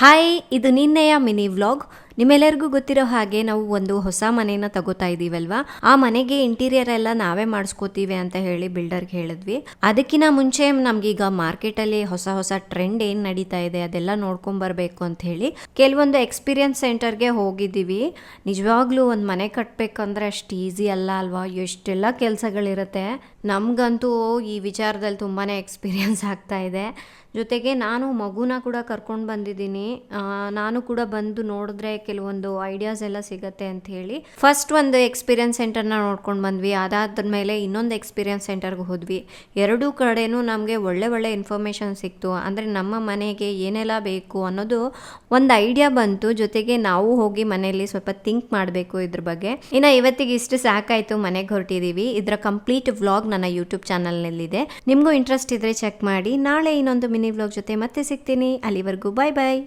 Hi, ಇದು ನಿನ್ನೆಯ mini vlog. ನಿಮ್ಮೆಲ್ಲರಿಗೂ ಗೊತ್ತಿರೋ ಹಾಗೆ ನಾವು ಒಂದು ಹೊಸ ಮನೆನ ತಗೋತಾ ಇದೀವಲ್ವಾ, ಆ ಮನೆಗೆ ಇಂಟೀರಿಯರ್ ಎಲ್ಲ ನಾವೇ ಮಾಡಿಸ್ಕೋತೀವಿ ಅಂತ ಹೇಳಿ ಬಿಲ್ಡರ್ಗೆ ಹೇಳಿದ್ವಿ. ಅದಕ್ಕಿಂತ ಮುಂಚೆ ನಮ್ಗೀಗ ಮಾರ್ಕೆಟಲ್ಲಿ ಹೊಸ ಹೊಸ ಟ್ರೆಂಡ್ ಏನು ನಡೀತಾ ಇದೆ ಅದೆಲ್ಲ ನೋಡ್ಕೊಂಬರ್ಬೇಕು ಅಂತ ಹೇಳಿ ಕೆಲವೊಂದು ಎಕ್ಸ್ಪೀರಿಯನ್ಸ್ ಸೆಂಟರ್ಗೆ ಹೋಗಿದ್ದೀವಿ. ನಿಜವಾಗ್ಲೂ ಒಂದು ಮನೆ ಕಟ್ಟಬೇಕಂದ್ರೆ ಅಷ್ಟು ಈಸಿ ಅಲ್ಲ ಅಲ್ವಾ, ಎಷ್ಟೆಲ್ಲ ಕೆಲಸಗಳಿರುತ್ತೆ. ನಮಗಂತೂ ಈ ವಿಚಾರದಲ್ಲಿ ತುಂಬಾ ಎಕ್ಸ್ಪೀರಿಯನ್ಸ್ ಆಗ್ತಾ ಇದೆ. ಜೊತೆಗೆ ನಾನು ಮಗುನ ಕೂಡ ಕರ್ಕೊಂಡು ಬಂದಿದ್ದೀನಿ. ನಾನು ಕೂಡ ಬಂದು ನೋಡಿದ್ರೆ ಕೆಲವೊಂದು ಐಡಿಯಾಸ್ ಎಲ್ಲ ಸಿಗತ್ತೆ ಅಂತ ಹೇಳಿ ಫಸ್ಟ್ ಒಂದು ಎಕ್ಸ್ಪೀರಿಯನ್ಸ್ ಸೆಂಟರ್ನ ನೋಡ್ಕೊಂಡು ಬಂದ್ವಿ. ಅದಾದ್ಮೇಲೆ ಇನ್ನೊಂದು ಎಕ್ಸ್ಪೀರಿಯನ್ಸ್ ಸೆಂಟರ್ಗೆ ಹೋದ್ವಿ. ಎರಡೂ ಕಡೆನೂ ನಮಗೆ ಒಳ್ಳೆ ಒಳ್ಳೆ ಇನ್ಫಾರ್ಮೇಷನ್ ಸಿಕ್ತು. ಅಂದರೆ ನಮ್ಮ ಮನೆಗೆ ಏನೆಲ್ಲ ಬೇಕು ಅನ್ನೋದು ಒಂದು ಐಡಿಯಾ ಬಂತು. ಜೊತೆಗೆ ನಾವು ಹೋಗಿ ಮನೆಯಲ್ಲಿ ಸ್ವಲ್ಪ ಥಿಂಕ್ ಮಾಡಬೇಕು ಇದ್ರ ಬಗ್ಗೆ. ಇನ್ನು ಇವತ್ತಿಗೆ ಇಷ್ಟು ಸಾಕಾಯಿತು, ಮನೆಗೆ ಹೊರಟಿದ್ದೀವಿ. ಇದರ ಕಂಪ್ಲೀಟ್ ವ್ಲಾಗ್ ನನ್ನ ಯೂಟ್ಯೂಬ್ ಚಾನಲ್ನಲ್ಲಿದೆ. ನಿಮಗೂ ಇಂಟ್ರೆಸ್ಟ್ ಇದ್ರೆ ಚೆಕ್ ಮಾಡಿ. ನಾಳೆ ಇನ್ನೊಂದು ಮಿನಿ ವ್ಲಾಗ್ ಜೊತೆ ಮತ್ತೆ ಸಿಗ್ತೀನಿ. ಅಲ್ಲಿವರೆಗೂ ಬಾಯ್ ಬಾಯ್.